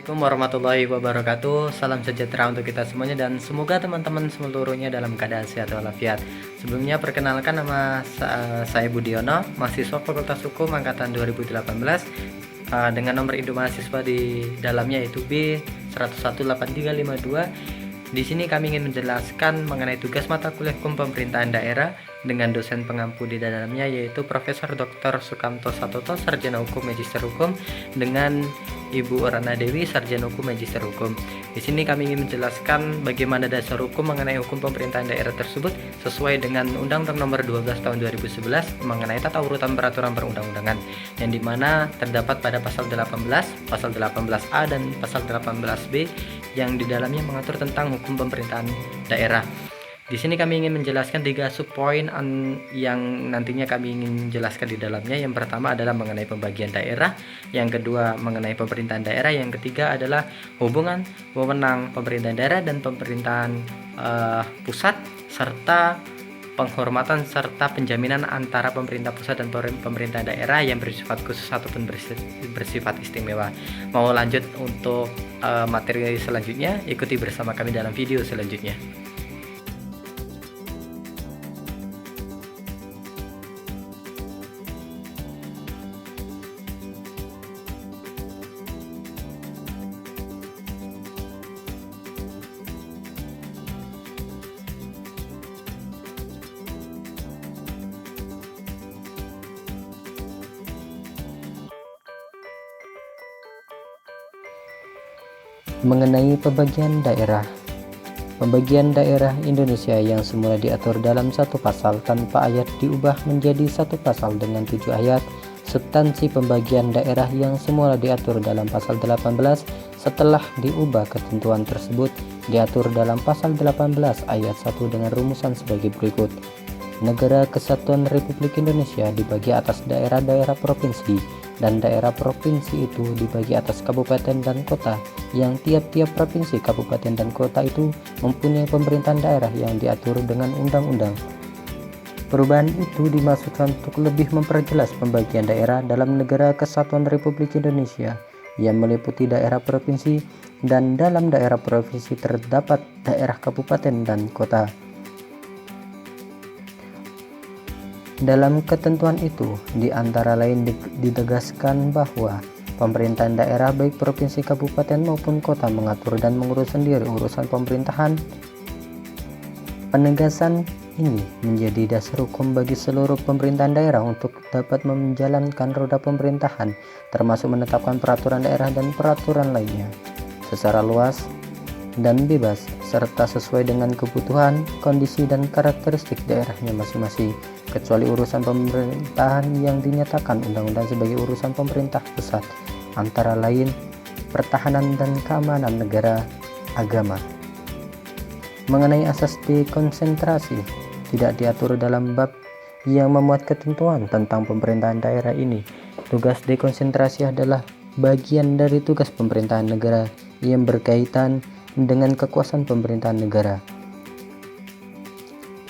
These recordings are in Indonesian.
Assalamualaikum warahmatullahi wabarakatuh. Salam sejahtera untuk kita semuanya dan semoga teman-teman seluruhnya dalam keadaan sehat walafiat. Sebelumnya perkenalkan nama saya Budiono, mahasiswa Fakultas Hukum angkatan 2018 dengan nomor induk mahasiswa di dalamnya yaitu B1018352. Di sini kami ingin menjelaskan mengenai tugas mata kuliah hukum pemerintahan daerah dengan dosen pengampu di dalamnya yaitu Profesor Dr. Sukamto Satoto, Sarjana Hukum Magister Hukum, dengan Ibu Rana Dewi, Sarjana Hukum Magister Hukum. Di sini kami ingin menjelaskan bagaimana dasar hukum mengenai hukum pemerintahan daerah tersebut sesuai dengan Undang-Undang Nomor 12 Tahun 2011 mengenai tata urutan peraturan perundang-undangan, yang dimana terdapat pada pasal 18, pasal 18A dan pasal 18B yang di dalamnya mengatur tentang hukum pemerintahan daerah. Di sini kami ingin menjelaskan 3 subpoin yang nantinya kami ingin jelaskan di dalamnya. Yang pertama adalah mengenai pembagian daerah, yang kedua mengenai pemerintahan daerah, yang ketiga adalah hubungan wewenang pemerintahan daerah dan pemerintahan pusat, serta penghormatan serta penjaminan antara pemerintah pusat dan pemerintah daerah yang bersifat khusus ataupun bersifat istimewa. Mau lanjut untuk materi selanjutnya, ikuti bersama kami dalam video selanjutnya. Mengenai pembagian daerah. Pembagian daerah Indonesia yang semula diatur dalam satu pasal tanpa ayat diubah menjadi satu pasal dengan 7 ayat. Substansi pembagian daerah yang semula diatur dalam pasal 18 setelah diubah ketentuan tersebut diatur dalam pasal 18 ayat 1 dengan rumusan sebagai berikut. Negara Kesatuan Republik Indonesia dibagi atas daerah-daerah provinsi, dan daerah provinsi itu dibagi atas kabupaten dan kota, yang tiap-tiap provinsi, kabupaten, dan kota itu mempunyai pemerintahan daerah yang diatur dengan undang-undang. Perubahan itu dimaksudkan untuk lebih memperjelas pembagian daerah dalam Negara Kesatuan Republik Indonesia yang meliputi daerah provinsi, dan dalam daerah provinsi terdapat daerah kabupaten dan kota. Dalam ketentuan itu, di antara lain ditegaskan bahwa pemerintahan daerah baik provinsi, kabupaten maupun kota mengatur dan mengurus sendiri urusan pemerintahan. Penegasan ini menjadi dasar hukum bagi seluruh pemerintahan daerah untuk dapat menjalankan roda pemerintahan, termasuk menetapkan peraturan daerah dan peraturan lainnya secara luas dan bebas, serta sesuai dengan kebutuhan, kondisi, dan karakteristik daerahnya masing-masing, kecuali urusan pemerintahan yang dinyatakan undang-undang sebagai urusan pemerintah pusat, antara lain pertahanan dan keamanan negara, agama. Mengenai asas dekonsentrasi, tidak diatur dalam bab yang memuat ketentuan tentang pemerintahan daerah ini. Tugas dekonsentrasi adalah bagian dari tugas pemerintahan negara yang berkaitan dengan kekuasaan pemerintahan negara.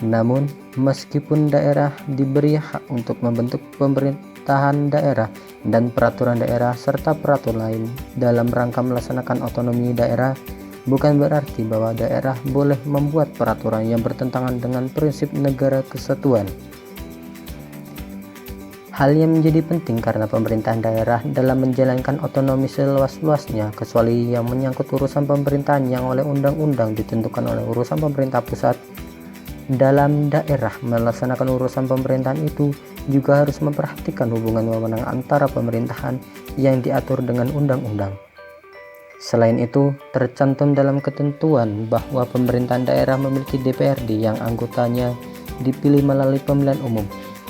Namun, meskipun daerah diberi hak untuk membentuk pemerintahan daerah dan peraturan daerah serta peraturan lain dalam rangka melaksanakan otonomi daerah, bukan berarti bahwa daerah boleh membuat peraturan yang bertentangan dengan prinsip negara kesatuan. Hal yang menjadi penting karena pemerintahan daerah dalam menjalankan otonomi seluas-luasnya, kecuali yang menyangkut urusan pemerintahan yang oleh undang-undang ditentukan oleh urusan pemerintah pusat. Dalam daerah melaksanakan urusan pemerintahan itu juga harus memperhatikan hubungan wewenang antara pemerintahan yang diatur dengan undang-undang. Selain itu, tercantum dalam ketentuan bahwa pemerintahan daerah memiliki DPRD yang anggotanya dipilih melalui pemilihan umum.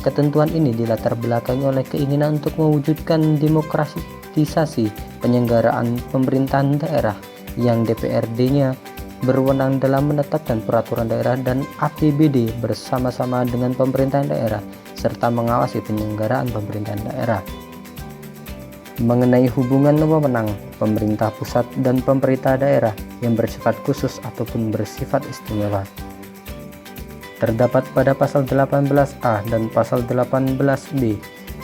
Ketentuan ini dilatar belakangi oleh keinginan untuk mewujudkan demokratisasi penyelenggaraan pemerintahan daerah yang DPRD-nya berwenang dalam menetapkan peraturan daerah dan APBD bersama-sama dengan pemerintahan daerah serta mengawasi penyelenggaraan pemerintahan daerah. Mengenai hubungan wewenang pemerintah pusat dan pemerintah daerah yang bersifat khusus ataupun bersifat istimewa, terdapat pada pasal 18A dan pasal 18B,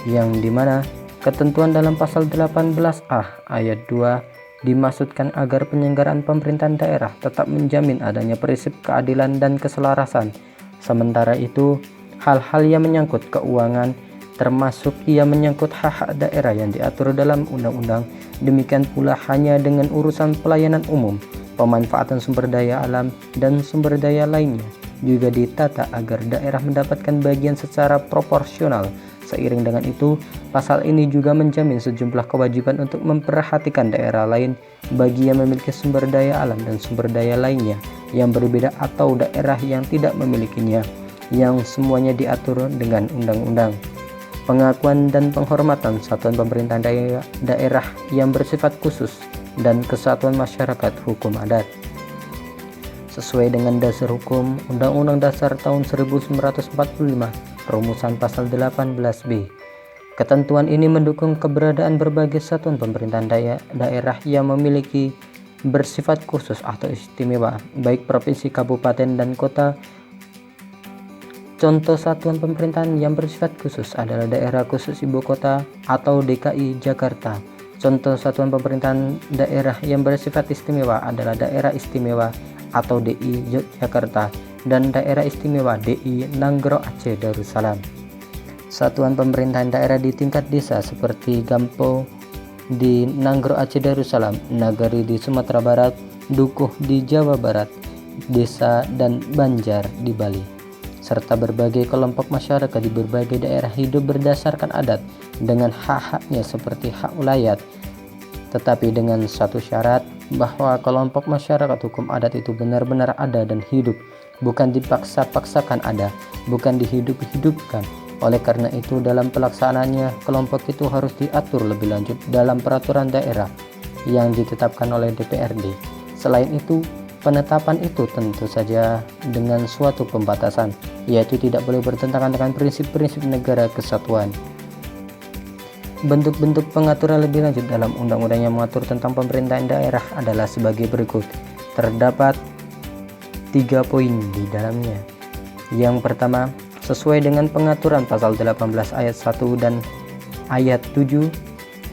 yang dimana ketentuan dalam pasal 18A ayat 2 dimaksudkan agar penyelenggaraan pemerintahan daerah tetap menjamin adanya prinsip keadilan dan keselarasan. Sementara itu, hal-hal yang menyangkut keuangan, termasuk yang menyangkut hak-hak daerah yang diatur dalam undang-undang, demikian pula hanya dengan urusan pelayanan umum, pemanfaatan sumber daya alam, dan sumber daya lainnya, juga ditata agar daerah mendapatkan bagian secara proporsional. Seiring dengan itu, pasal ini juga menjamin sejumlah kewajiban untuk memperhatikan daerah lain bagi yang memiliki sumber daya alam dan sumber daya lainnya yang berbeda atau daerah yang tidak memilikinya, yang semuanya diatur dengan undang-undang. Pengakuan dan penghormatan satuan pemerintahan daerah yang bersifat khusus dan kesatuan masyarakat hukum adat. Sesuai dengan dasar hukum Undang-Undang Dasar tahun 1945, Rumusan Pasal 18B. Ketentuan ini mendukung keberadaan berbagai satuan pemerintahan daerah yang memiliki bersifat khusus atau istimewa, baik provinsi, kabupaten, dan kota. Contoh satuan pemerintahan yang bersifat khusus adalah Daerah Khusus Ibu Kota atau DKI Jakarta. Contoh satuan pemerintahan daerah yang bersifat istimewa adalah Daerah Istimewa atau DI Yogyakarta dan Daerah Istimewa DI Nanggro Aceh Darussalam. Satuan pemerintahan daerah di tingkat desa seperti Gampo di Nanggro Aceh Darussalam, Nagari di Sumatera Barat, Dukuh di Jawa Barat, Desa dan Banjar di Bali, serta berbagai kelompok masyarakat di berbagai daerah hidup berdasarkan adat dengan hak-haknya seperti hak wilayah, tetapi dengan satu syarat, bahwa kelompok masyarakat hukum adat itu benar-benar ada dan hidup, bukan dipaksa-paksakan ada, bukan dihidup-hidupkan. Oleh karena itu, dalam pelaksanaannya, kelompok itu harus diatur lebih lanjut dalam peraturan daerah yang ditetapkan oleh DPRD. Selain itu, penetapan itu tentu saja dengan suatu pembatasan, yaitu tidak boleh bertentangan dengan prinsip-prinsip negara kesatuan. Bentuk-bentuk pengaturan lebih lanjut dalam undang-undang yang mengatur tentang pemerintahan daerah adalah sebagai berikut. Terdapat 3 poin di dalamnya. Yang pertama, sesuai dengan pengaturan pasal 18 ayat 1 dan ayat 7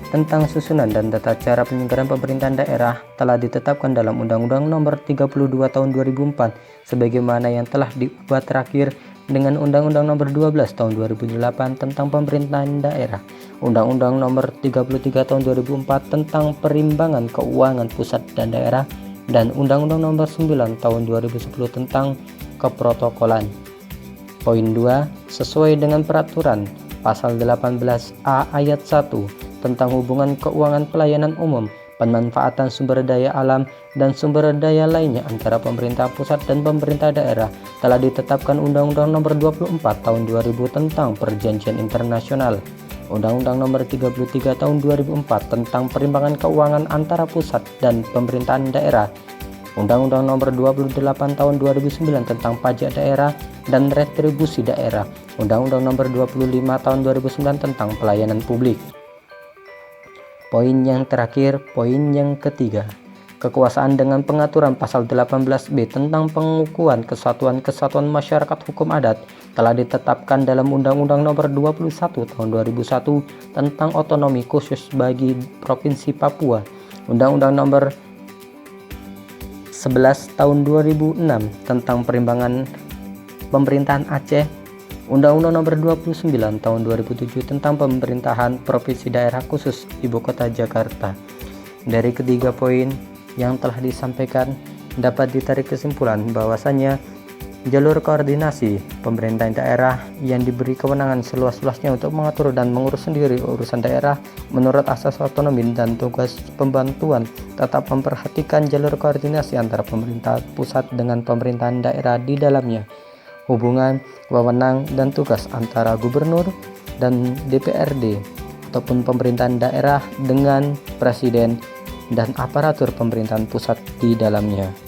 tentang susunan dan tata cara penyelenggaraan pemerintahan daerah telah ditetapkan dalam Undang-Undang Nomor 32 Tahun 2004 sebagaimana yang telah diubah terakhir dengan Undang-Undang Nomor 12 Tahun 2008 tentang pemerintahan daerah, Undang-Undang Nomor 33 Tahun 2004 tentang perimbangan keuangan pusat dan daerah, dan Undang-Undang Nomor 9 Tahun 2010 tentang keprotokolan. Poin 2, sesuai dengan peraturan pasal 18A ayat 1 tentang hubungan keuangan pelayanan umum, pemanfaatan sumber daya alam dan sumber daya lainnya antara pemerintah pusat dan pemerintah daerah telah ditetapkan Undang-Undang Nomor 24 Tahun 2000 tentang Perjanjian Internasional, Undang-Undang Nomor 33 Tahun 2004 tentang perimbangan keuangan antara pusat dan pemerintahan daerah, Undang-Undang Nomor 28 Tahun 2009 tentang pajak daerah dan retribusi daerah, Undang-Undang Nomor 25 Tahun 2009 tentang pelayanan publik. Poin yang terakhir, poin yang ketiga, kekuasaan dengan pengaturan pasal 18B tentang pengukuhan kesatuan-kesatuan masyarakat hukum adat telah ditetapkan dalam Undang-Undang Nomor 21 Tahun 2001 tentang otonomi khusus bagi Provinsi Papua, Undang-Undang Nomor 11 Tahun 2006 tentang perimbangan pemerintahan Aceh, Undang-Undang Nomor 29 Tahun 2007 tentang pemerintahan Provinsi Daerah Khusus Ibu Kota Jakarta. Dari ketiga poin yang telah disampaikan, dapat ditarik kesimpulan bahwasanya jalur koordinasi pemerintahan daerah yang diberi kewenangan seluas-luasnya untuk mengatur dan mengurus sendiri urusan daerah menurut asas otonomi dan tugas pembantuan tetap memperhatikan jalur koordinasi antara pemerintah pusat dengan pemerintahan daerah di dalamnya, hubungan, wewenang, dan tugas antara gubernur dan DPRD ataupun pemerintahan daerah dengan presiden dan aparatur pemerintahan pusat di dalamnya.